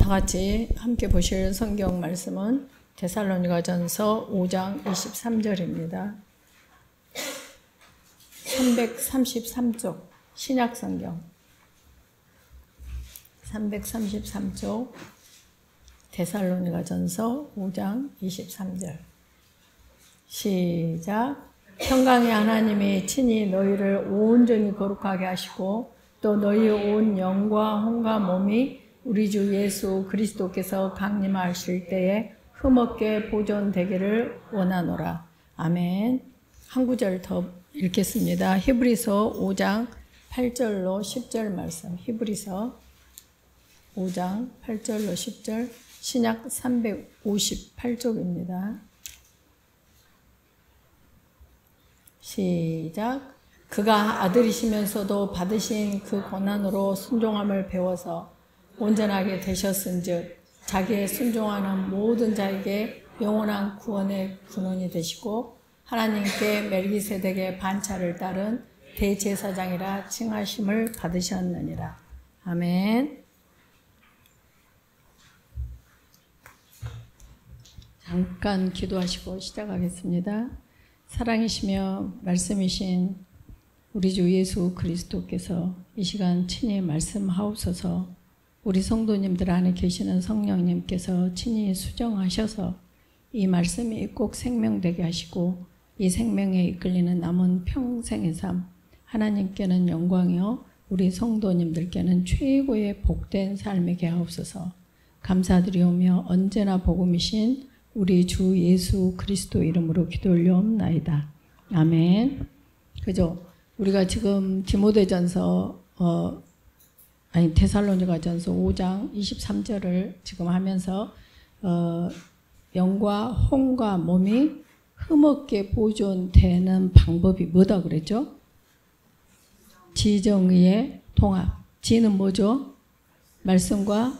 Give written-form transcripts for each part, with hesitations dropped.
다 같이 함께 보실 성경 말씀은 데살로니가전서 5장 23절입니다. 333쪽 신약성경 333쪽 데살로니가전서 5장 23절 시작. 평강의 하나님이 친히 너희를 온전히 거룩하게 하시고 또 너희의 온 영과 혼과 몸이 우리 주 예수 그리스도께서 강림하실 때에 흠없게 보존되기를 원하노라. 아멘. 한 구절 더 읽겠습니다. 히브리서 5장 8절로 10절 말씀. 히브리서 5장 8절로 10절 신약 358쪽입니다. 시작. 그가 아들이시면서도 받으신 그 고난으로 순종함을 배워서 온전하게 되셨은즉 자기의 순종하는 모든 자에게 영원한 구원의 근원이 되시고 하나님께 멜기세덱의 반차를 따른 대제사장이라 칭하심을 받으셨느니라. 아멘. 잠깐 기도하시고 시작하겠습니다. 사랑이시며 말씀이신 우리 주 예수 그리스도께서 이 시간 친히 말씀하옵소서. 우리 성도님들 안에 계시는 성령님께서 친히 수정하셔서 이 말씀이 꼭 생명되게 하시고 이 생명에 이끌리는 남은 평생의 삶, 하나님께는 영광이요 우리 성도님들께는 최고의 복된 삶이게 하옵소서. 감사드리오며 언제나 복음이신 우리 주 예수 그리스도 이름으로 기도 올려옵나이다. 아멘. 그죠? 우리가 지금 디모데전서 데살로니가전서 5장 23절을 지금 하면서 영과 혼과 몸이 흠없게 보존되는 방법이 뭐다 그랬죠? 지정의의 통합. 지는 뭐죠? 말씀과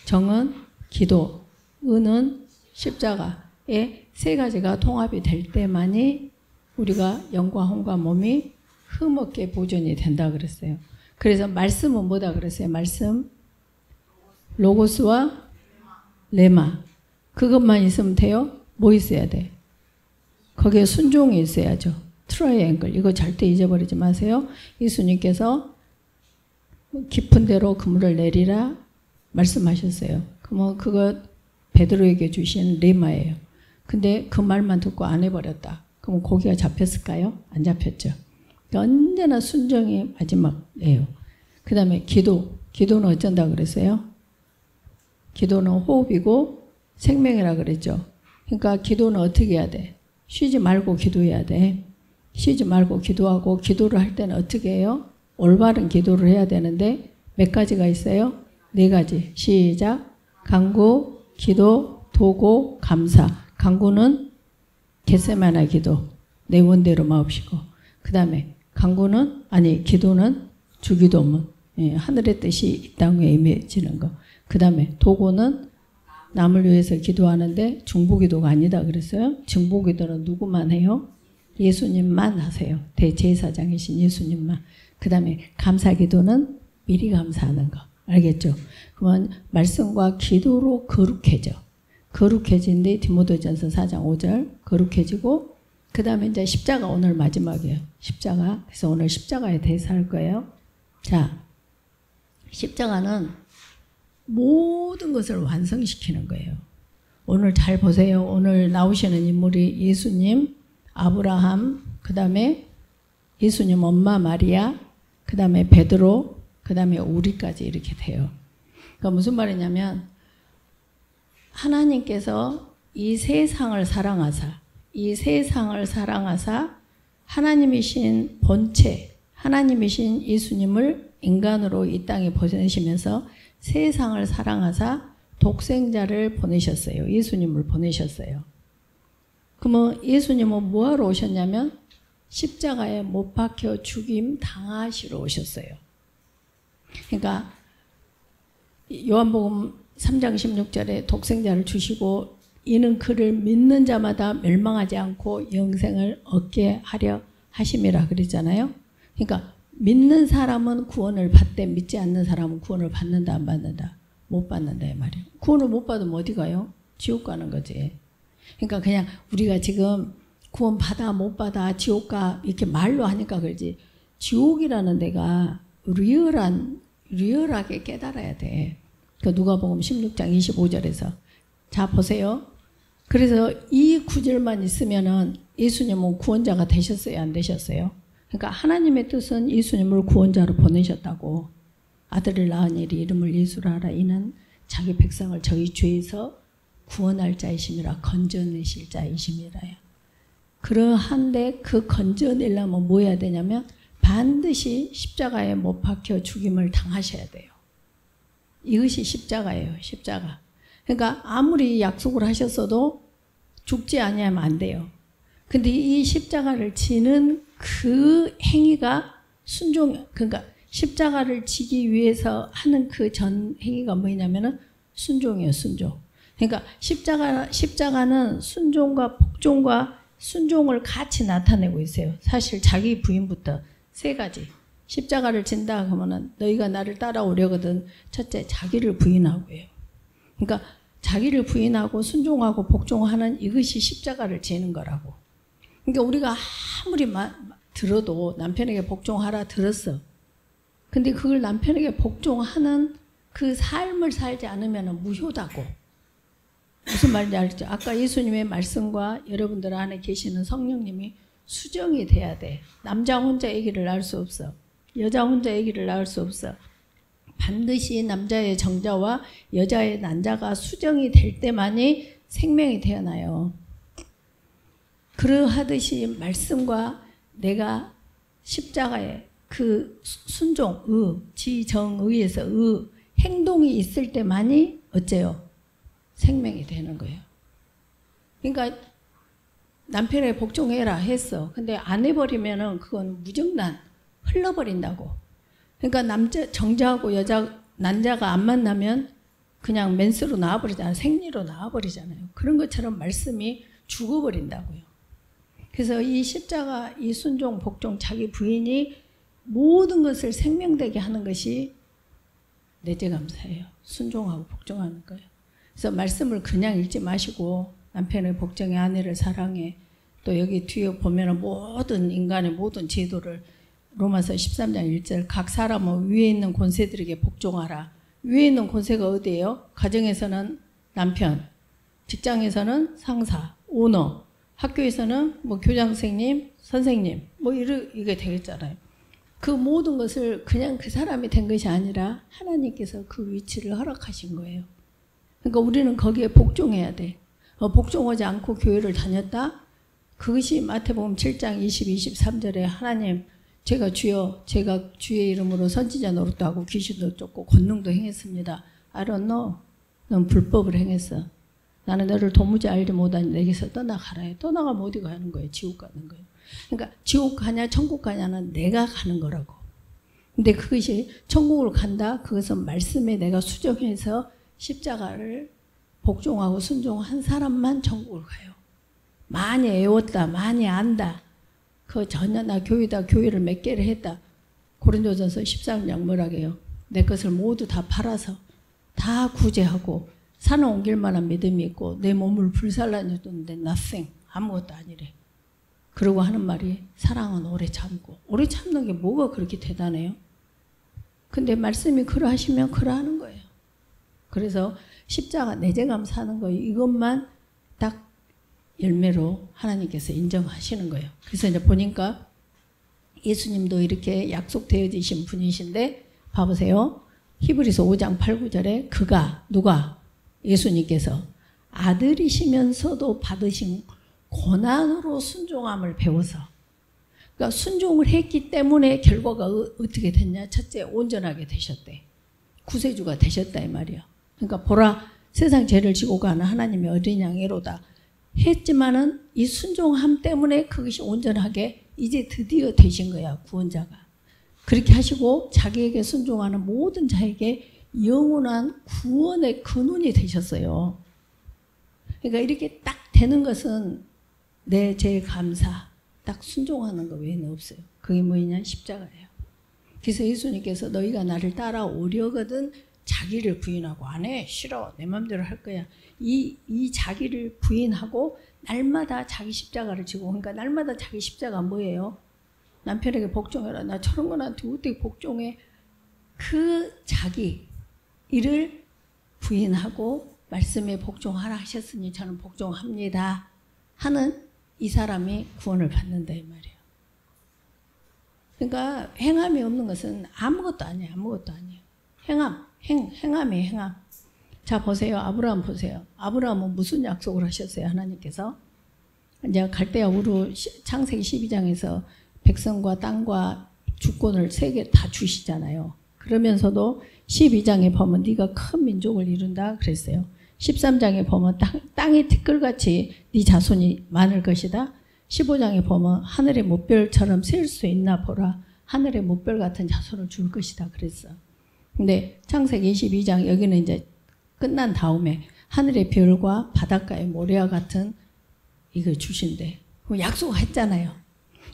정은 기도, 의는 십자가의 세 가지가 통합이 될 때만이 우리가 영과 혼과 몸이 흠없게 보존이 된다 그랬어요. 그래서 말씀은 뭐다 그랬어요? 말씀, 로고스와 레마. 그것만 있으면 돼요? 뭐 있어야 돼? 거기에 순종이 있어야죠. 트라이앵글. 이거 절대 잊어버리지 마세요. 예수님께서 깊은 데로 그물을 내리라 말씀하셨어요. 그러면 그거 베드로에게 주신 레마예요. 근데 그 말만 듣고 안 해버렸다. 그럼 고기가 잡혔을까요? 안 잡혔죠. 언제나 순종이 마지막이에요. 그 다음에 기도. 기도는 어쩐다 그랬어요? 기도는 호흡이고 생명이라 그랬죠. 그러니까 기도는 어떻게 해야 돼? 쉬지 말고 기도해야 돼. 쉬지 말고 기도하고 기도를 할 때는 어떻게 해요? 올바른 기도를 해야 되는데 몇 가지가 있어요? 4가지. 시작. 간구, 기도, 도고, 감사. 간구는 겟세마네 기도. 내 원대로 마옵시고. 그 다음에 기도는 주기도문. 예, 하늘의 뜻이 이 땅에 임해지는 거. 그 다음에 도고는 남을 위해서 기도하는데 중보기도가 아니다 그랬어요. 중보기도는 누구만 해요? 예수님만 하세요. 대제사장이신 예수님만. 그 다음에 감사기도는 미리 감사하는 거. 알겠죠? 그러면 말씀과 기도로 거룩해져. 거룩해진데 디모데전서 4장 5절 거룩해지고 그 다음에 이제 십자가 오늘 마지막이에요. 십자가. 그래서 오늘 십자가에 대해서 할 거예요. 자, 십자가는 모든 것을 완성시키는 거예요. 오늘 잘 보세요. 오늘 나오시는 인물이 예수님, 아브라함, 그 다음에 예수님 엄마 마리아, 그 다음에 베드로, 그 다음에 우리까지 이렇게 돼요. 그러니까 무슨 말이냐면 하나님께서 이 세상을 사랑하사 하나님이신 본체, 하나님이신 예수님을 인간으로 이 땅에 보내시면서 세상을 사랑하사 독생자를 보내셨어요. 예수님을 보내셨어요. 그러면 예수님은 뭐하러 오셨냐면 십자가에 못 박혀 죽임 당하시러 오셨어요. 그러니까 요한복음 3장 16절에 독생자를 주시고 이는 그를 믿는 자마다 멸망하지 않고 영생을 얻게 하려 하심이라 그랬잖아요. 그러니까 믿는 사람은 구원을 받되 믿지 않는 사람은 구원을 받는다 안 받는다? 못 받는다 이 말이에요. 구원을 못 받으면 어디 가요? 지옥 가는 거지. 그러니까 그냥 우리가 지금 구원 받아 못 받아 지옥 가 이렇게 말로 하니까 그러지, 지옥이라는 데가 리얼하게 깨달아야 돼. 그 누가복음 16장 25절에서 자 보세요. 그래서 이 구절만 있으면은 예수님은 구원자가 되셨어요, 안 되셨어요? 그러니까 하나님의 뜻은 예수님을 구원자로 보내셨다고. 아들을 낳은 일이 이름을 예수라 하라. 이는 자기 백성을 저희 죄에서 구원할 자이심이라, 건져내실 자이심이라요. 그러한데 그 건져내려면 뭐 해야 되냐면 반드시 십자가에 못 박혀 죽임을 당하셔야 돼요. 이것이 십자가예요. 십자가. 그러니까 아무리 약속을 하셨어도 죽지 아니하면 안 돼요. 근데 이 십자가를 지는 그 행위가 순종, 그러니까 십자가를 지기 위해서 하는 그 전 행위가 뭐냐면은 순종이에요, 순종. 그러니까 십자가는 순종과 복종과 순종을 같이 나타내고 있어요. 사실 자기 부인부터 세 가지. 십자가를 진다 그러면은 너희가 나를 따라오려거든 첫째 자기를 부인하고 해요. 그러니까 자기를 부인하고 순종하고 복종하는 이것이 십자가를 지는 거라고. 그러니까 우리가 아무리 들어도 남편에게 복종하라 들었어. 근데 그걸 남편에게 복종하는 그 삶을 살지 않으면 무효다고. 무슨 말인지 알죠? 아까 예수님의 말씀과 여러분들 안에 계시는 성령님이 수정이 돼야 돼. 남자 혼자 아기를 낳을 수 없어. 여자 혼자 아기를 낳을 수 없어. 반드시 남자의 정자와 여자의 난자가 수정이 될 때만이 생명이 태어나요. 그러하듯이 말씀과 내가 십자가에 그 순종, 지정의에서 행동이 있을 때만이 어째요? 생명이 되는 거예요. 그러니까 남편에게 복종해라 했어. 근데 안 해버리면은 그건 무정란 흘러버린다고. 그러니까 정자하고 난자가 안 만나면 그냥 맨스로 나와버리잖아요. 생리로 나와버리잖아요. 그런 것처럼 말씀이 죽어버린다고요. 그래서 이 십자가, 이 순종, 복종, 자기 부인이 모든 것을 생명되게 하는 것이 내재감사예요. 순종하고 복종하는 거예요. 그래서 말씀을 그냥 읽지 마시고 남편의 복종의 아내를 사랑해. 또 여기 뒤에 보면은 모든 인간의 모든 제도를 로마서 13장 1절 각 사람은 위에 있는 권세들에게 복종하라. 위에 있는 권세가 어디예요? 가정에서는 남편, 직장에서는 상사, 오너, 학교에서는 뭐 교장 선생님, 선생님 뭐 이게 되겠잖아요. 그 모든 것을 그냥 그 사람이 된 것이 아니라 하나님께서 그 위치를 허락하신 거예요. 그러니까 우리는 거기에 복종해야 돼. 복종하지 않고 교회를 다녔다? 그것이 마태복음 7장 20, 23절에 하나님 제가 주의 이름으로 선지자 노릇도 하고 귀신도 쫓고 권능도 행했습니다. I don't know. 넌 불법을 행했어. 나는 너를 도무지 알지 못하니 내게서 떠나가라 해. 떠나가면 어디 가는 거예요? 지옥 가는 거예요. 그러니까 지옥 가냐 천국 가냐는 내가 가는 거라고. 근데 그것이 천국을 간다? 그것은 말씀에 내가 수정해서 십자가를 복종하고 순종한 사람만 천국을 가요. 많이 애웠다, 많이 안다. 그 전혀 나 교회를 몇 개를 했다. 고린도전서 13장 뭐라고 해요? 내 것을 모두 다 팔아서 다 구제하고 산을 옮길 만한 믿음이 있고 내 몸을 불살라줬는데 nothing, 아무것도 아니래. 그러고 하는 말이 사랑은 오래 참고. 오래 참는 게 뭐가 그렇게 대단해요? 근데 말씀이 그러하시면 그러하는 거예요. 그래서 십자가 내재감 사는 거예요. 이것만 딱 열매로 하나님께서 인정하시는 거예요. 그래서 이제 보니까 예수님도 이렇게 약속되어지신 분이신데 봐보세요. 히브리서 5장 8, 9절에 그가 누가? 예수님께서 아들이시면서도 받으신 고난으로 순종함을 배워서, 그러니까 순종을 했기 때문에 결과가 어떻게 됐냐? 첫째, 온전하게 되셨대. 구세주가 되셨다 이 말이야. 그러니까 보라 세상 죄를 지고 가는 하나님의 어린 양이로다 했지만은 이 순종함 때문에 그것이 온전하게 이제 드디어 되신 거야, 구원자가. 그렇게 하시고 자기에게 순종하는 모든 자에게 영원한 구원의 근원이 되셨어요. 그러니까 이렇게 딱 되는 것은 내 죄 감사, 딱 순종하는 거 외에는 없어요. 그게 뭐냐? 십자가예요. 그래서 예수님께서 너희가 나를 따라오려거든 자기를 부인하고 안 해. 싫어. 내 맘대로 할 거야. 이 자기를 부인하고 날마다 자기 십자가를 지고, 그러니까 날마다 자기 십자가 뭐예요? 남편에게 복종해라. 나 저런 거한테 어떻게 복종해? 그 자기 이를 부인하고 말씀에 복종하라 하셨으니 저는 복종합니다 하는 이 사람이 구원을 받는다 이 말이에요. 그러니까 행함이 없는 것은 아무것도 아니에요. 아무것도 아니에요. 행함이에요. 행함. 자 보세요. 아브라함 보세요. 아브라함은 무슨 약속을 하셨어요? 하나님께서 이제 갈대아 우루 창세기 12장에서 백성과 땅과 주권을 세 개 다 주시잖아요. 그러면서도 12장에 보면 네가 큰 민족을 이룬다 그랬어요. 13장에 보면 땅의 티끌같이 네 자손이 많을 것이다. 15장에 보면 하늘의 뭇별처럼 셀 수 있나 보라. 하늘의 뭇별 같은 자손을 줄 것이다 그랬어. 근데 창세기 22장 여기는 이제 끝난 다음에 하늘의 별과 바닷가의 모래와 같은 이걸 주신대. 그럼 약속했잖아요.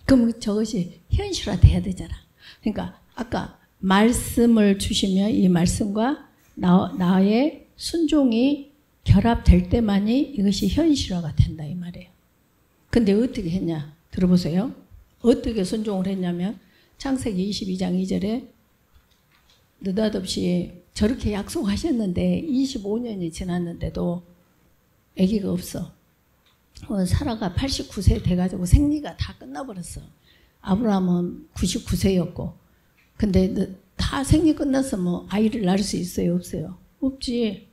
그럼 저것이 현실화돼야 되잖아. 그러니까 아까 말씀을 주시면 이 말씀과 나의 순종이 결합될 때만이 이것이 현실화가 된다 이 말이에요. 근데 어떻게 했냐? 들어보세요. 어떻게 순종을 했냐면 창세기 22장 2절에 느닷없이 저렇게 약속하셨는데 25년이 지났는데도 아기가 없어. 사라가 89세 돼가지고 생리가 다 끝나버렸어. 아브라함은 99세였고 근데 다 생리 끝났으면 뭐 아이를 낳을 수 있어요? 없어요? 없지.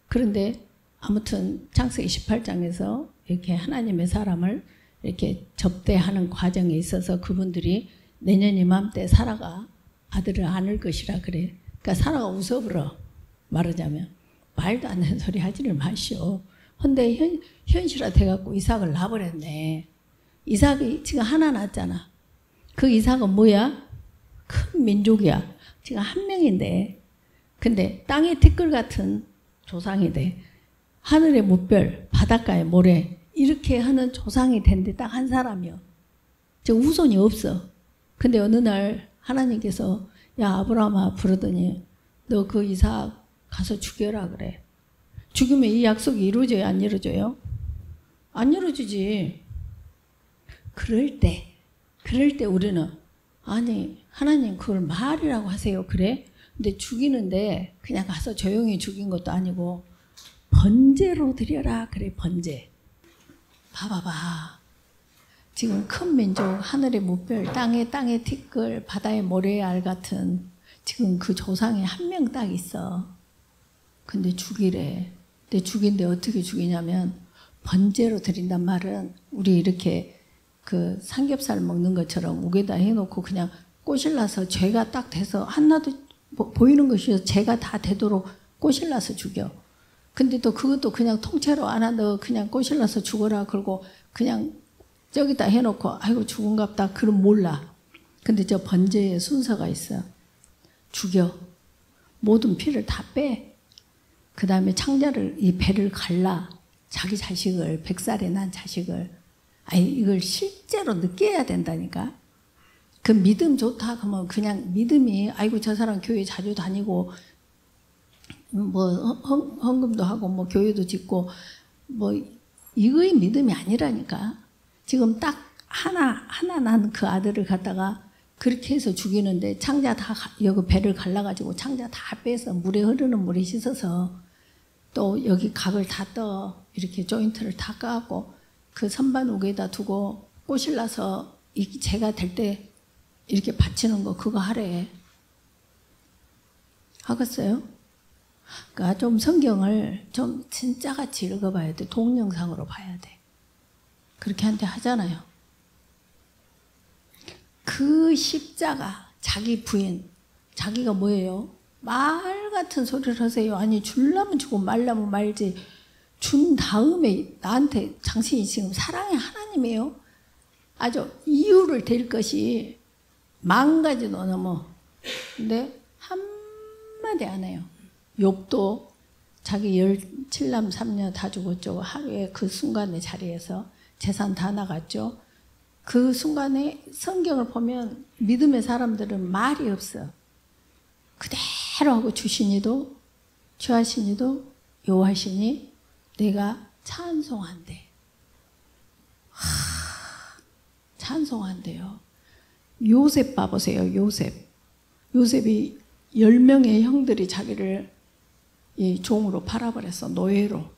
그런데 아무튼 창세기 18장에서 이렇게 하나님의 사람을 이렇게 접대하는 과정에 있어서 그분들이 내년 이맘때 사라가 아들을 안을 것이라 그래. 그러니까 사라가 웃어버려. 말하자면 말도 안 되는 소리 하지를 마시오. 근데 현실화 돼갖고 이삭을 낳아버렸네. 이삭이 지금 하나 낳았잖아. 그 이삭은 뭐야? 큰 민족이야. 지금 한 명인데. 근데 땅의 티끌 같은 조상이 돼. 하늘의 뭇별, 바닷가의 모래 이렇게 하는 조상이 된데 딱 한 사람이요. 지금 후손이 없어. 근데 어느 날 하나님께서 야 아브라함아 부르더니 너 그 이삭 가서 죽여라 그래. 죽이면 이 약속이 이루어져요? 안 이루어져요? 안 이루어지지. 그럴 때 우리는 아니 하나님 그걸 말이라고 하세요. 그래? 근데 죽이는데 그냥 가서 조용히 죽인 것도 아니고 번제로 드려라 그래. 번제. 봐봐봐. 지금 큰 민족 하늘의 뭇별 땅의 티끌 바다의 모래알 같은 지금 그 조상이 한 명 딱 있어. 근데 죽이래. 근데 죽인데 어떻게 죽이냐면 번제로 드린단 말은 우리 이렇게 그 삼겹살 먹는 것처럼 목에다 해놓고 그냥 꼬실라서 죄가 딱 돼서 하나도 보이는 것이 죄가 다 되도록 꼬실라서 죽여. 근데 또 그것도 그냥 통째로 안 한다. 그냥 꼬실라서 죽어라. 그러고 그냥 저기다 해놓고 아이고 죽은갑다. 그럼 몰라. 근데 저 번제의 순서가 있어. 죽여. 모든 피를 다 빼. 그 다음에 창자를 이 배를 갈라. 자기 자식을 100살에 난 자식을. 아니 이걸 실제로 느껴야 된다니까. 그 믿음 좋다 그러면 그냥 믿음이 아이고 저 사람 교회 자주 다니고 뭐 헌금도 하고 뭐 교회도 짓고 뭐 이거의 믿음이 아니라니까. 지금 딱 하나 난 그 아들을 갖다가 그렇게 해서 죽이는데 창자 다 여기 배를 갈라가지고 창자 다 빼서 물에 흐르는 물에 씻어서 또 여기 각을 다 떠 이렇게 조인트를 다 까고 그 선반 우에다 두고 꼬실라서 이 재가 될 때 이렇게 받치는 거 그거 하래. 하겠어요? 그러니까 좀 성경을 좀 진짜같이 읽어봐야 돼. 동영상으로 봐야 돼. 그렇게 한테 하잖아요. 그 십자가 자기 부인 자기가 뭐예요? 말 같은 소리를 하세요. 아니 줄라면 주고 말라면 말지. 준 다음에 나한테 당신이 지금 사랑의 하나님이에요. 아주 이유를 댈 것이 10,000가지도 넘어. 근데 한마디 안 해요. 욥도 자기 17남 3녀 다 죽었죠. 하루에 그 순간의 자리에서 재산 다 나갔죠. 그 순간에 성경을 보면 믿음의 사람들은 말이 없어. 그대로 하고 주신이도 주하시니도 여호와시니 내가 찬송한대. 찬송한대요. 요셉 봐보세요. 요셉이 10명의 형들이 자기를 이 종으로 팔아버렸어. 노예로.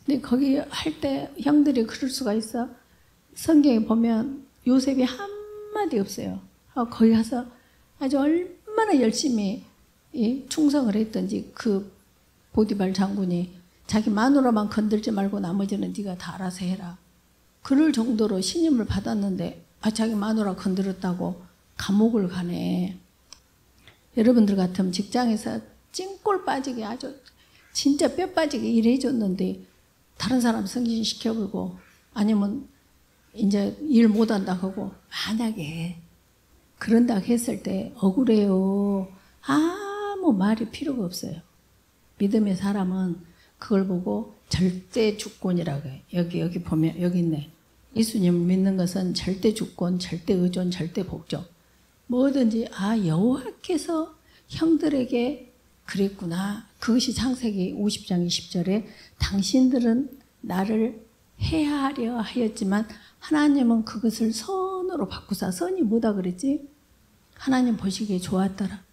근데 거기 할 때 형들이 그럴 수가 있어? 성경에 보면 요셉이 한마디 없어요. 거기 가서 아주 얼마나 열심히 충성을 했던지 그 보디발 장군이 자기 마누라만 건들지 말고 나머지는 네가 다 알아서 해라. 그럴 정도로 신임을 받았는데 자기 마누라 건드렸다고 감옥을 가네. 여러분들 같으면 직장에서 찐꼴 빠지게 아주 진짜 뼈 빠지게 일해줬는데 다른 사람 승진시켜보고 아니면 이제 일 못한다 하고 만약에 그런다 했을 때 억울해요. 아무 말이 필요가 없어요. 믿음의 사람은 그걸 보고 절대 주권이라고 해요. 여기 보면 여기 있네. 예수님을 믿는 것은 절대 주권, 절대 의존, 절대 복종. 뭐든지 여호와께서 형들에게 그랬구나. 그것이 창세기 50장 20절에 당신들은 나를 해하려 하였지만 하나님은 그것을 선으로 바꾸사. 선이 뭐다 그랬지? 하나님 보시기에 좋았더라.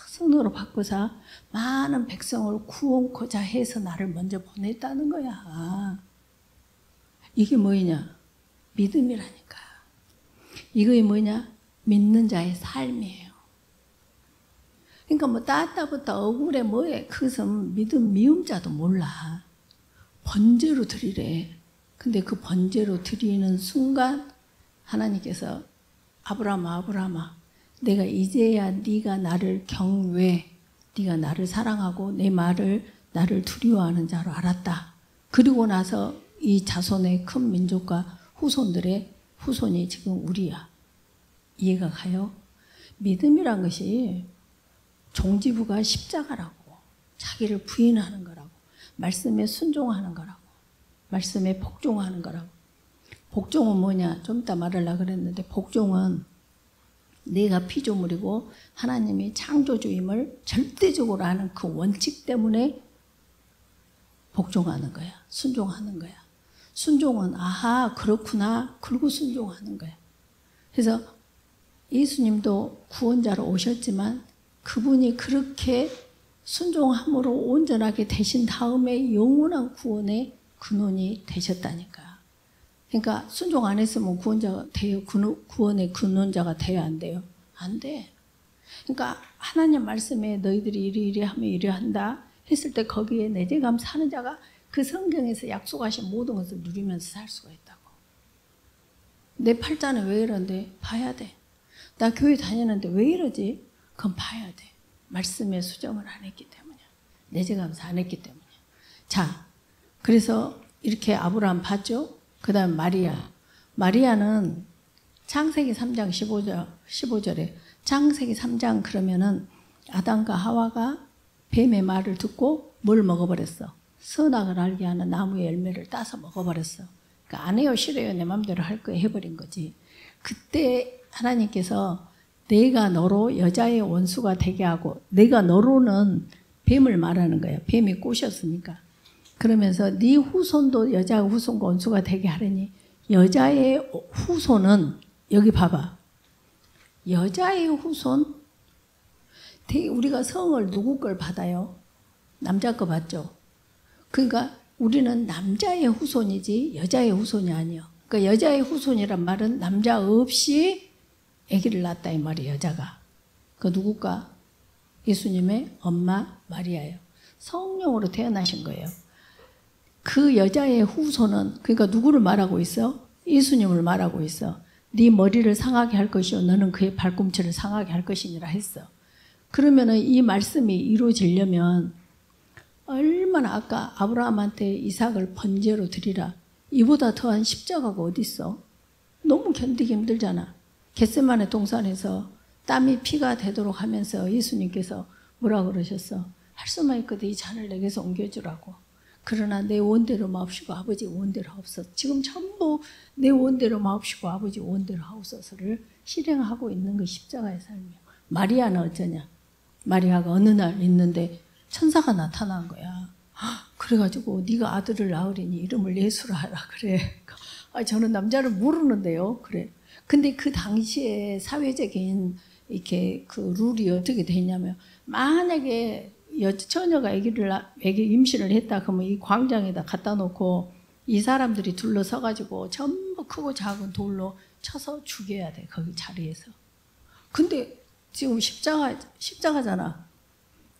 선으로 바꾸사 많은 백성을 구원코자 해서 나를 먼저 보냈다는 거야. 이게 뭐냐? 믿음이라니까. 이게 뭐냐? 믿는 자의 삶이에요. 그러니까 뭐 따따부터 억울해 뭐해. 그것은 믿음 미움자도 몰라. 번제로 드리래. 근데 그 번제로 드리는 순간 하나님께서 아브라함아 내가 이제야 네가 나를 경외, 네가 나를 사랑하고 내 말을 나를 두려워하는 자로 알았다. 그리고 나서 이 자손의 큰 민족과 후손들의 후손이 지금 우리야. 이해가 가요? 믿음이란 것이 종지부가 십자가라고, 자기를 부인하는 거라고, 말씀에 순종하는 거라고, 말씀에 복종하는 거라고. 복종은 뭐냐? 좀 이따 말하려고 그랬는데 복종은 내가 피조물이고 하나님이 창조주임을 절대적으로 아는 그 원칙 때문에 복종하는 거야. 순종하는 거야. 순종은 그렇구나. 그러고 순종하는 거야. 그래서 예수님도 구원자로 오셨지만 그분이 그렇게 순종함으로 온전하게 되신 다음에 영원한 구원의 근원이 되셨다니까. 그러니까 순종 안 했으면 구원자가 돼요? 구원의 근원자가 돼야 안 돼요? 안 돼. 그러니까 하나님 말씀에 너희들이 이리 하면 이리 한다 했을 때 거기에 내재감 사는 자가 그 성경에서 약속하신 모든 것을 누리면서 살 수가 있다고. 내 팔자는 왜 이런데? 봐야 돼. 나 교회 다니는데 왜 이러지? 그건 봐야 돼. 말씀에 수정을 안 했기 때문이야. 내재감사 안 했기 때문이야. 자, 그래서 이렇게 아브라함 봤죠? 그 다음 마리아는 창세기 3장 15절에 창세기 3장 그러면은 아담과 하와가 뱀의 말을 듣고 뭘 먹어버렸어? 선악을 알게 하는 나무의 열매를 따서 먹어버렸어. 그러니까 안 해요 싫어요 내 맘대로 할 거야 해버린 거지. 그때 하나님께서 내가 너로 여자의 원수가 되게 하고, 내가 너로는 뱀을 말하는 거야. 뱀이 꼬셨으니까. 그러면서 네 후손도 여자 후손과 원수가 되게 하려니 여자의 후손은 여기 봐봐. 여자의 후손? 우리가 성을 누구 걸 받아요? 남자 거 받죠? 그러니까 우리는 남자의 후손이지 여자의 후손이 아니에요. 그러니까 여자의 후손이란 말은 남자 없이 아기를 낳았다 이 말이에요. 여자가. 그 누굴까? 예수님의 엄마 마리아예요. 성령으로 태어나신 거예요. 그 여자의 후손은 그러니까 누구를 말하고 있어? 예수님을 말하고 있어. 네 머리를 상하게 할 것이요 너는 그의 발꿈치를 상하게 할 것이니라 했어. 그러면은 이 말씀이 이루어지려면 얼마나 아까 아브라함한테 이삭을 번제로 드리라. 이보다 더한 십자가가 어디 있어? 너무 견디기 힘들잖아. 겟세마네 동산에서 땀이 피가 되도록 하면서 예수님께서 뭐라 그러셨어? 할 수만 있거든 이 잔을 내게서 옮겨주라고. 그러나 내 원대로 마옵시고 아버지 원대로 하옵소서. 지금 전부 내 원대로 마옵시고 아버지 원대로 하옵소서를 실행하고 있는 그 십자가의 삶이에요. 마리아는 어쩌냐? 마리아가 어느 날 있는데 천사가 나타난 거야. 그래가지고 네가 아들을 낳으리니 이름을 예수라 하라 그래. 저는 남자를 모르는데요. 그래. 근데 그 당시에 사회적인 이렇게 그 룰이 어떻게 되냐면 만약에 처녀가 애기 임신을 했다 그러면 이 광장에다 갖다 놓고 이 사람들이 둘러서가지고 전부 크고 작은 돌로 쳐서 죽여야 돼. 거기 자리에서. 근데 지금 십자가잖아.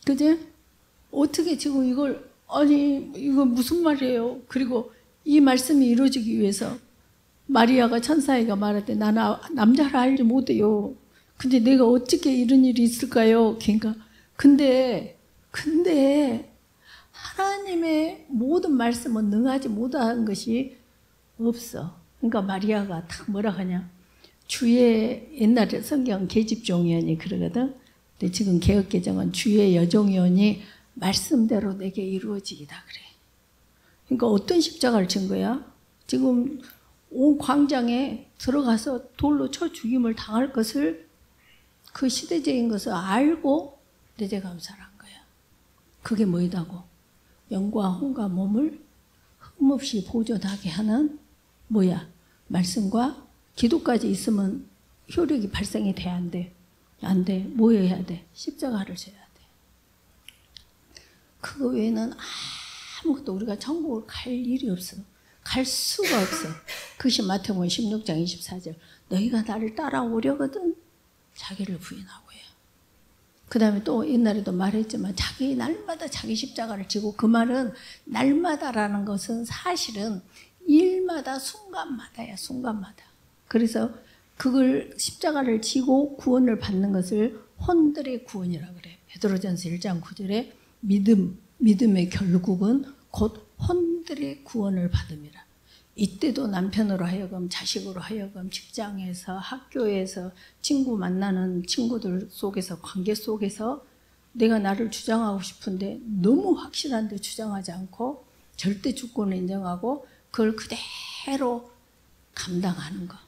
그지? 어떻게 지금 이걸 아니 이거 무슨 말이에요? 그리고 이 말씀이 이루어지기 위해서 마리아가 천사에게 말할 때 나는 남자를 알지 못해요. 근데 내가 어떻게 이런 일이 있을까요? 그러니까 근데 하나님의 모든 말씀은 능하지 못한 것이 없어. 그러니까 마리아가 딱 뭐라 하냐? 주의 옛날에 성경 계집종이오니 그러거든. 근데 지금 개역개정은 주의 여종이오니 말씀대로 내게 이루어지이다 그래. 그러니까 어떤 십자가를 친 거야? 지금 온 광장에 들어가서 돌로 쳐 죽임을 당할 것을 그 시대적인 것을 알고 내재감사를 한 거야. 그게 뭐이다고? 영과 혼과 몸을 흠없이 보존하게 하는 뭐야? 말씀과 기도까지 있으면 효력이 발생이 돼야 안 돼. 안 돼. 뭐 해야 돼? 십자가를 져야 돼. 그거 외에는 아무것도 우리가 천국을 갈 일이 없어. 갈 수가 없어. 그것이 마태복음 16장 24절. 너희가 나를 따라오려거든 자기를 부인하고 해. 그 다음에 또 옛날에도 말했지만 자기 날마다 자기 십자가를 지고 그 말은 날마다라는 것은 사실은 일마다 순간마다야. 순간마다. 그래서 그걸 십자가를 지고 구원을 받는 것을 혼들의 구원이라고 그래. 베드로전서 1장 9절에 믿음의 결국은 곧 혼들의 구원을 받음이라. 이때도 남편으로 하여금 자식으로 하여금 직장에서 학교에서 친구 만나는 친구들 속에서 관계 속에서 내가 나를 주장하고 싶은데 너무 확실한데 주장하지 않고 절대 주권을 인정하고 그걸 그대로 감당하는 거.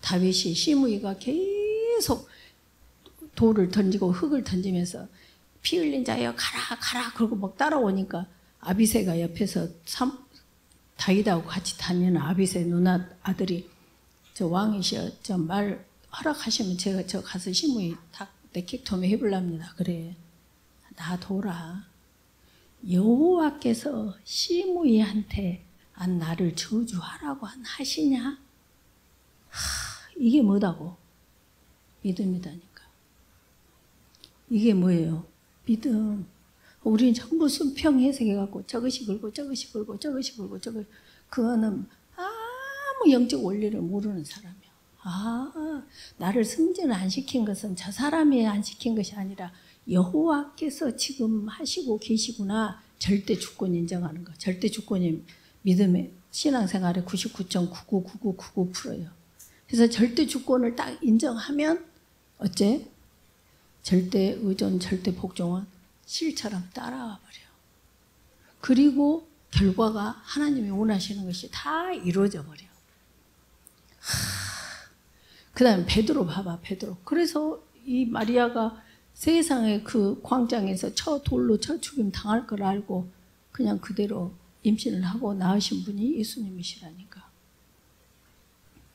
다윗이 시므이가 계속 돌을 던지고 흙을 던지면서 피 흘린 자여 가라 그러고 막 따라오니까 아비새가 옆에서 다윗하고 같이 다니는 아비새 누나 아들이 저 왕이시여 저 말 허락하시면 제가 저 가서 시므이 다 내킥토미 해볼랍니다. 그래 놔둬라. 여호와께서 시므이한테 나를 저주하라고 하시냐? 이게 뭐다고? 믿음이다니까. 이게 뭐예요? 믿음. 우리는 전부 순평 해석해갖고 저것이 글고 저것이 글고 저것이 글고 그거는 아무 영적 원리를 모르는 사람이야. 나를 승진을 안 시킨 것은 저 사람이 안 시킨 것이 아니라 여호와께서 지금 하시고 계시구나. 절대 주권 인정하는 거. 절대 주권이 믿음의 신앙생활의 99.999999%예요. 그래서 절대 주권을 딱 인정하면 어째? 절대 의존, 절대 복종은 실처럼 따라와 버려. 그리고 결과가 하나님이 원하시는 것이 다 이루어져 버려. 그 다음에 베드로 봐봐, 베드로. 그래서 이 마리아가 세상의 그 광장에서 돌로 쳐 죽임 당할 걸 알고 그냥 그대로 임신을 하고 낳으신 분이 예수님이시라니까.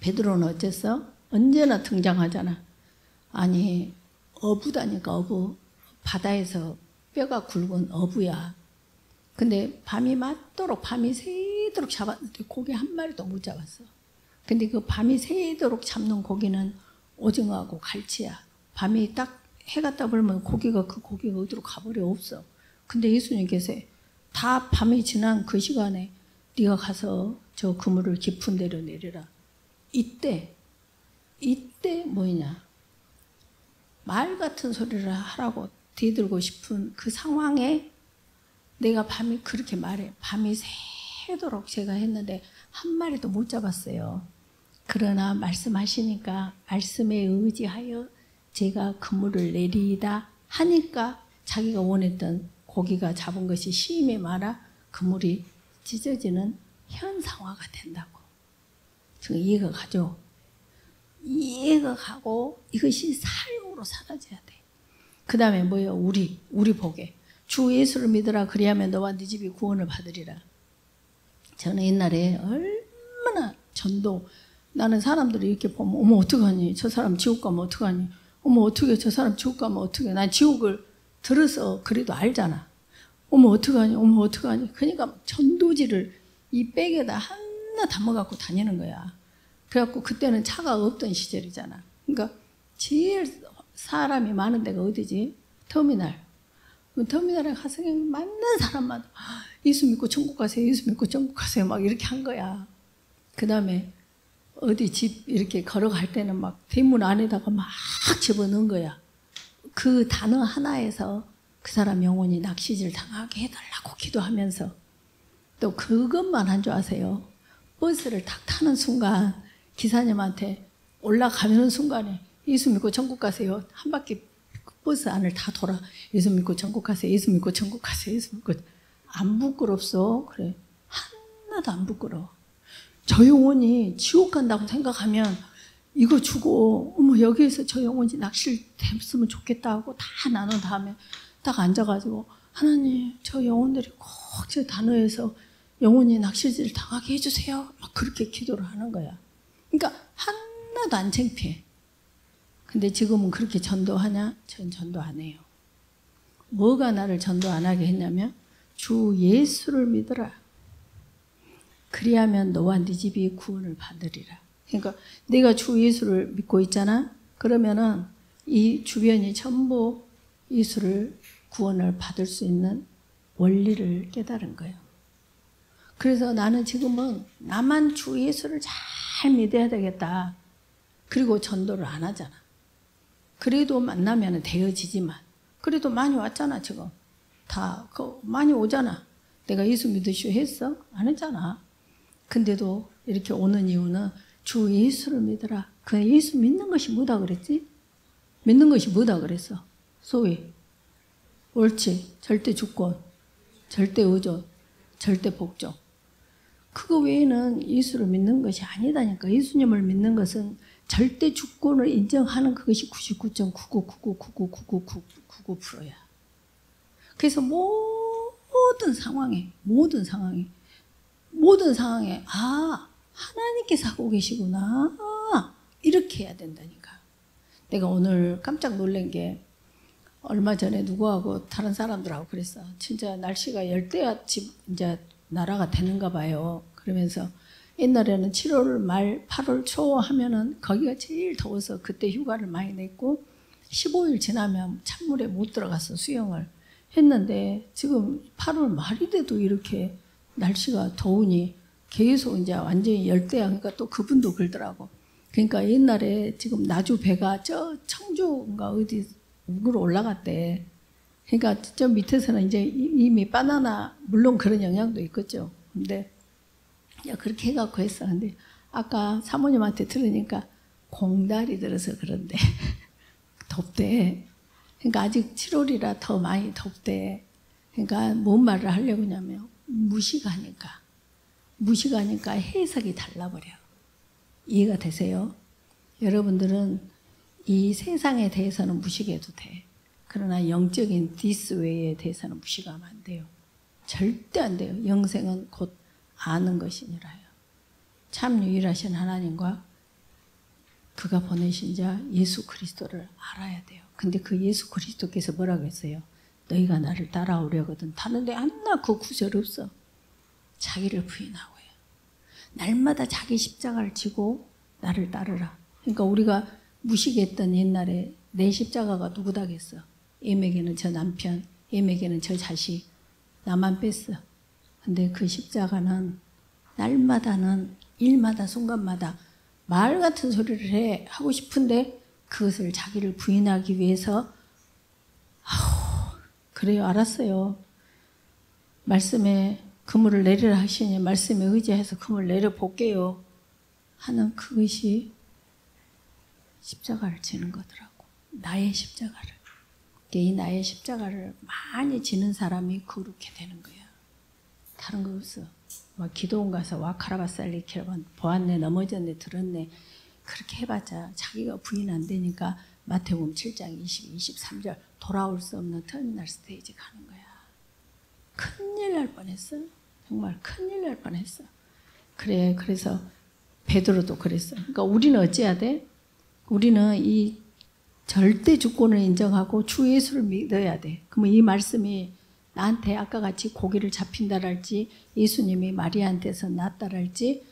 베드로는 어쨌어? 언제나 등장하잖아. 아니 어부다니까. 어부. 바다에서 뼈가 굵은 어부야. 근데 밤이 새도록 잡았는데 고기 한 마리도 못 잡았어. 근데 그 밤이 새도록 잡는 고기는 오징어하고 갈치야. 밤이 딱 해가 떠버리면 그 고기가 어디로 가버려. 없어. 근데 예수님께서 다 밤이 지난 그 시간에 네가 가서 저 그물을 깊은 데로 내려라. 이때 뭐냐? 말 같은 소리를 하라고 뒤들고 싶은 그 상황에 내가 밤이 그렇게 말해. 밤이 새도록 제가 했는데 한 마리도 못 잡았어요. 그러나 말씀하시니까 말씀에 의지하여 제가 그물을 내리이다 하니까 자기가 원했던 고기가 잡은 것이 시임에 말아 그물이 찢어지는 현상화가 된다고. 지금 이해가 가죠? 이해가 가고 이것이 삶으로 사라져야 돼. 그 다음에 뭐예요? 우리 복에 주 예수를 믿으라. 그리하면 너와 네 집이 구원을 받으리라. 저는 옛날에 얼마나 전도, 나는 사람들이 이렇게 보면 어머 어떡하니, 저 사람 지옥 가면 어떡하니, 어머 어떻게 저 사람 지옥 가면 어떡해. 난 지옥을 들어서 그래도 알잖아. 어머 어떡하니, 어머 어떡하니. 그러니까 전도지를 이 백에다 하나 담아갖고 다니는 거야. 그래갖고 그때는 차가 없던 시절이잖아. 그러니까 제일 사람이 많은 데가 어디지? 터미널. 그 터미널에 가서 그냥 만난 사람마다 예수 믿고 천국 가세요, 예수 믿고 천국 가세요, 막 이렇게 한 거야. 그 다음에 어디 집 이렇게 걸어갈 때는 막 대문 안에다가 막 집어넣은 거야. 그 단어 하나에서 그 사람 영혼이 낚시질 당하게 해달라고 기도하면서, 또 그것만 한 줄 아세요? 버스를 딱 타는 순간 기사님한테 올라가는 순간에 예수 믿고 천국 가세요. 한 바퀴 버스 안을 다 돌아. 예수 믿고 천국 가세요. 예수 믿고 천국 가세요. 예수 믿고. 안 부끄럽소? 그래. 하나도 안 부끄러워. 저 영혼이 지옥 간다고 생각하면 이거 주고 어머 여기에서 저 영혼이 낚시를 됐으면 좋겠다 하고 다 나눈 다음에 딱 앉아가지고 하나님 저 영혼들이 꼭 저 단어에서 영혼이 낚시질 당하게 해주세요. 막 그렇게 기도를 하는 거야. 그러니까 하나도 안 창피해. 근데 지금은 그렇게 전도하냐? 전 전도 안 해요. 뭐가 나를 전도 안 하게 했냐면 주 예수를 믿으라. 그리하면 너와 네 집이 구원을 받으리라. 그러니까 내가 주 예수를 믿고 있잖아. 그러면은 이 주변이 전부 예수를 구원을 받을 수 있는 원리를 깨달은 거예요. 그래서 나는 지금은 나만 주 예수를 잘 믿어야 되겠다. 그리고 전도를 안 하잖아. 그래도 만나면 되어지지만 그래도 많이 왔잖아. 지금 다 많이 오잖아. 내가 예수 믿으시오 했어? 안 했잖아. 근데도 이렇게 오는 이유는 주 예수를 믿으라. 그 예수 믿는 것이 뭐다 그랬지? 믿는 것이 뭐다 그랬어? 소위 옳지. 절대 주권, 절대 의존, 절대 복종. 그거 외에는 예수를 믿는 것이 아니다니까. 예수님을 믿는 것은 절대 주권을 인정하는 그것이 99.9999999999%야. 그래서 모든 상황에 하나님께서 하고 계시구나. 이렇게 해야 된다니까. 내가 오늘 깜짝 놀란 게 얼마 전에 누구하고 다른 사람들하고 그랬어. 진짜 날씨가 열대야집 이제 나라가 되는가 봐요. 그러면서 옛날에는 7월 말 8월 초 하면은 거기가 제일 더워서 그때 휴가를 많이 냈고 15일 지나면 찬물에 못 들어가서 수영을 했는데 지금 8월 말이 돼도 이렇게 날씨가 더우니 계속 이제 완전히 열대야. 그러니까 또 그분도 그러더라고. 그러니까 옛날에 지금 나주 배가 저 청주인가 어디로 올라갔대. 그러니까 저 밑에서는 이제 이미 바나나 물론 그런 영향도 있겠죠. 근데 그렇게 해갖고 했어. 근데 아까 사모님한테 들으니까 공달이 들어서 그런데 덥대. 그러니까 아직 7월이라 더 많이 덥대. 그러니까 뭔 말을 하려고 하냐면 무식하니까 해석이 달라버려. 이해가 되세요? 여러분들은 이 세상에 대해서는 무식해도 돼. 그러나 영적인 디스 웨이에 대해서는 무식하면 안 돼요. 절대 안 돼요. 영생은 곧 아는 것이니라요. 참 유일하신 하나님과 그가 보내신 자 예수 그리스도를 알아야 돼요. 근데 그 예수 그리스도께서 뭐라고 했어요? 너희가 나를 따라오려거든. 다른데 하나 그 구절 없어. 자기를 부인하고 해요. 날마다 자기 십자가를 지고 나를 따르라. 그러니까 우리가 무식했던 옛날에 내 십자가가 누구다겠어? 애에게는 저 남편, 애에게는 저 자식, 나만 뺐어. 근데 그 십자가는 날마다는 일마다 순간마다 말 같은 소리를 하고 싶은데 그것을 자기를 부인하기 위해서 그래요. 알았어요. 말씀에 그물을 내리라 하시니 말씀에 의지해서 그물을 내려볼게요 하는 그것이 십자가를 지는 거더라고. 나의 십자가를. 이 나의 십자가를 많이 지는 사람이 거룩해 되는 거야. 다른 거 없어. 막 기도원 가서 와카라바살리키라고 보았네, 넘어졌네, 들었네. 그렇게 해봤자 자기가 부인 안 되니까 마태복음 7장 22, 23절 돌아올 수 없는 터미널 스테이지 가는 거야. 큰일 날 뻔했어요. 정말 큰일 날 뻔했어. 그래, 그래서 베드로도 그랬어. 그러니까 우리는 어찌해야 돼? 우리는 이 절대 주권을 인정하고 주 예수를 믿어야 돼. 그러면 이 말씀이 나한테 아까 같이 고기를 잡힌다랄지, 예수님이 마리아한테서 낳았다랄지,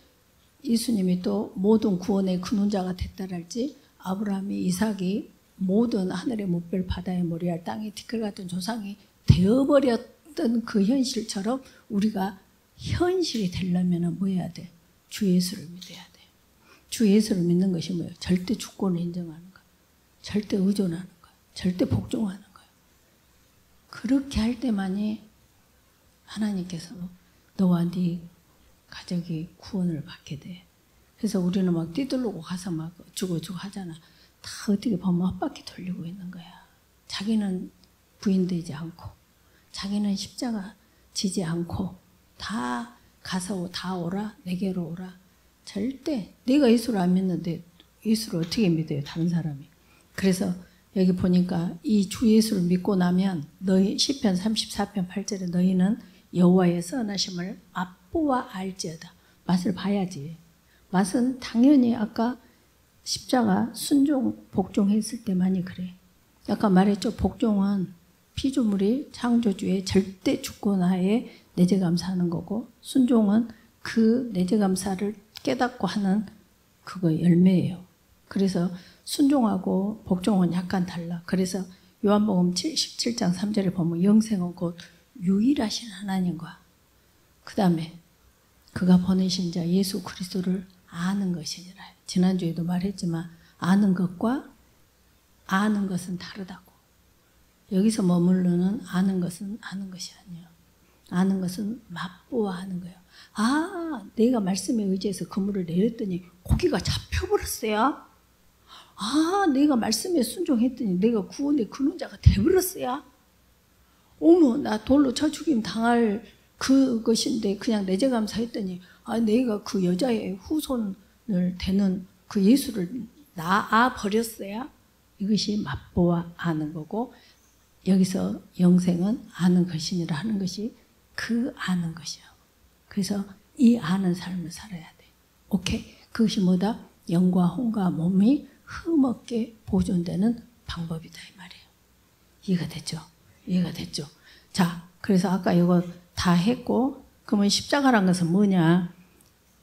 예수님이 또 모든 구원의 근원자가 됐다랄지, 아브라함이 이삭이 모든 하늘의 못별 바다의 모래알 땅의 티끌 같은 조상이 되어버렸던 그 현실처럼 우리가 현실이 되려면 뭐 해야 돼? 주 예수를 믿어야 돼. 주 예수를 믿는 것이 뭐예요? 절대 주권을 인정하는 거예요. 절대 의존하는 거예요. 절대 복종하는 거예요. 그렇게 할 때만이 하나님께서 너와 네 가족이 구원을 받게 돼. 그래서 우리는 막 뛰들르고 가서 막 어쩌고저쩌고 하잖아. 다 어떻게 보면 헛바퀴 돌리고 있는 거야. 자기는 부인되지 않고, 자기는 십자가 지지 않고, 다 가서 다 오라, 내게로 오라. 절대 내가 예수를 안 믿는데 예수를 어떻게 믿어요, 다른 사람이. 그래서 여기 보니까 이 주 예수를 믿고 나면 너희 시편 34편 8절에 너희는 여호와의 선하심을 맛보아 알지어다. 맛을 봐야지. 맛은 당연히 아까 십자가 순종 복종했을 때만이 그래. 아까 말했죠. 복종은 피조물이 창조주의 절대 주권하에 내재감사하는 거고, 순종은 그 내재감사를 깨닫고 하는 그거 열매예요. 그래서 순종하고 복종은 약간 달라. 그래서 요한복음 17장 3절에 보면 영생은 곧 유일하신 하나님과 그 다음에 그가 보내신 자 예수 그리스도를 아는 것이니라. 지난주에도 말했지만 아는 것과 아는 것은 다르다고. 여기서 머무르는 아는 것은 아는 것이 아니에요. 아는 것은 맛보아 하는 거예요. 아, 내가 말씀에 의지해서 그물을 내렸더니 고기가 잡혀버렸어요. 아, 내가 말씀에 순종했더니 내가 구원의 근원자가 되어버렸어요. 어머, 나 돌로 쳐 죽임 당할 그것인데 그냥 내재감사했더니 아, 내가 그 여자의 후손을 되는 그 예수를 낳아 버렸어요. 이것이 맛보아 아는 거고, 여기서 영생은 아는 것이니라 하는 것이 그 아는 것이요. 그래서 이 아는 삶을 살아야 돼. 오케이? 그것이 뭐다? 영과 혼과 몸이 흠없게 보존되는 방법이다 이 말이에요. 이해가 됐죠? 이해가 됐죠? 자, 그래서 아까 이거 다 했고, 그러면 십자가란 것은 뭐냐?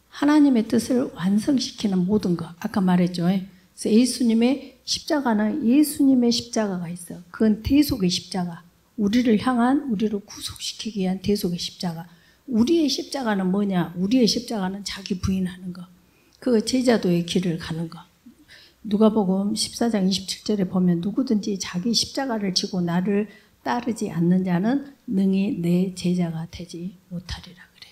하나님의 뜻을 완성시키는 모든 것. 아까 말했죠. 그래서 예수님의 십자가는 예수님의 십자가가 있어. 그건 대속의 십자가. 우리를 향한, 우리를 구속시키기 위한 대속의 십자가. 우리의 십자가는 뭐냐? 우리의 십자가는 자기 부인하는 거. 그 제자도의 길을 가는 거. 누가복음 14장 27절에 보면 누구든지 자기 십자가를 지고 나를 따르지 않는 자는 능히 내 제자가 되지 못하리라 그래.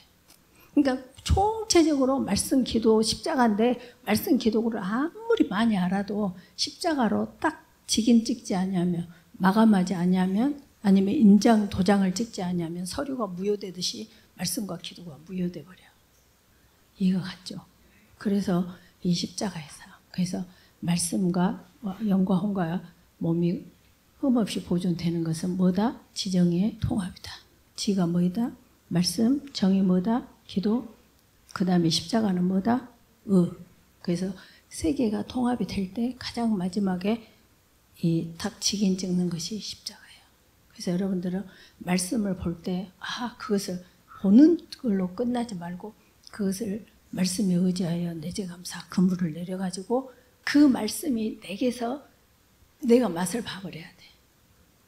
그러니까 총체적으로 말씀 기도 십자가인데 말씀 기도를 아무리 많이 알아도 십자가로 딱 직인 찍지 않으면, 마감하지 않으면, 아니면 인장 도장을 찍지 않으면 서류가 무효되듯이 말씀과 기도가 무효돼 버려. 이해가 갔죠? 그래서 이 십자가에서, 그래서 말씀과 영과 혼과 몸이 흠없이 보존되는 것은 뭐다? 지정의 통합이다. 지가 뭐이다? 말씀, 정이 뭐다? 기도, 그 다음에 십자가는 뭐다? 그래서 세 개가 통합이 될 때 가장 마지막에 이 탁 직인 찍는 것이 십자가예요. 그래서 여러분들은 말씀을 볼 때 그것을 보는 걸로 끝나지 말고 그것을 말씀에 의지하여 내재감사 그물을 내려가지고 그 말씀이 내게서 내가 맛을 봐버려야 돼.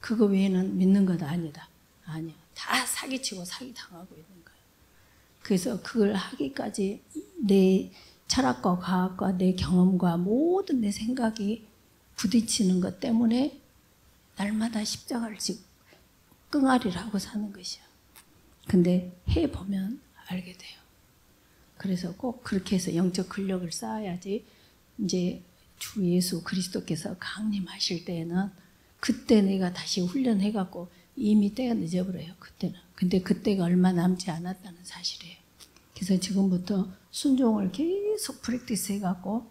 그거 외에는 믿는 것 아니다. 아니야. 다 사기치고 사기당하고 있는 거예요. 그래서 그걸 하기까지 내 철학과 과학과 내 경험과 모든 내 생각이 부딪히는 것 때문에 날마다 십자가를 지고 끙아리를 하고 사는 것이야. 근데 해보면 알게 돼요. 그래서 꼭 그렇게 해서 영적 근력을 쌓아야지 이제 주 예수 그리스도께서 강림하실 때에는 그때 내가 다시 훈련해갖고 이미 때가 늦어버려요. 그때는. 근데 그때가 얼마 남지 않았다는 사실이에요. 그래서 지금부터 순종을 계속 프랙티스 해갖고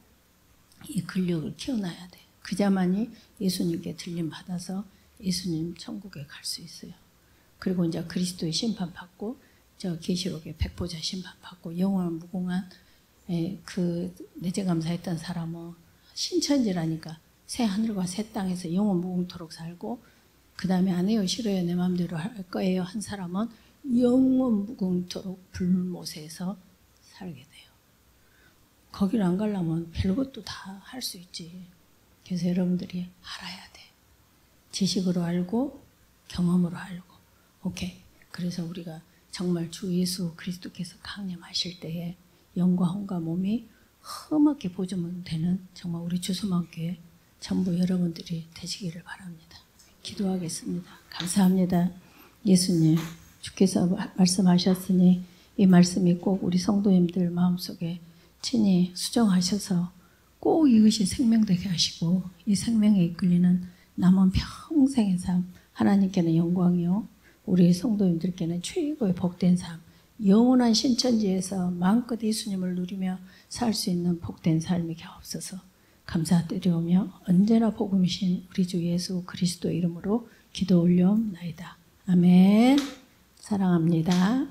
이 근력을 키워놔야 돼. 그자만이 예수님께 들림 받아서 예수님 천국에 갈 수 있어요. 그리고 이제 그리스도의 심판받고 저 계시록의 백보자 심판받고 영원 무궁한 그 내재감사했던 사람은 신천지라니까 새 하늘과 새 땅에서 영원 무궁토록 살고 그 다음에 안 해요 싫어요 내 마음대로 할 거예요 한 사람은 영원 무궁토록 불못에서 살게 돼요. 거기를 안 가려면 별것도 다 할 수 있지. 그래서 여러분들이 알아야 돼. 지식으로 알고 경험으로 알고. 오케이. 그래서 우리가 정말 주 예수 그리스도께서 강림하실 때에 영과 혼과 몸이 험하게 보존 되는 정말 우리 주소만교회 전부 여러분들이 되시기를 바랍니다. 기도하겠습니다. 감사합니다. 예수님 주께서 말씀하셨으니 이 말씀이 꼭 우리 성도님들 마음속에 친히 수정하셔서 꼭 이것이 생명되게 하시고 이 생명에 이끌리는 남은 평생의 삶 하나님께는 영광이요 우리 성도님들께는 최고의 복된 삶 영원한 신천지에서 마음껏 예수님을 누리며 살 수 있는 복된 삶이 없어서 감사드리오며 언제나 복음이신 우리 주 예수 그리스도 이름으로 기도 올려옵나이다. 아멘. 사랑합니다.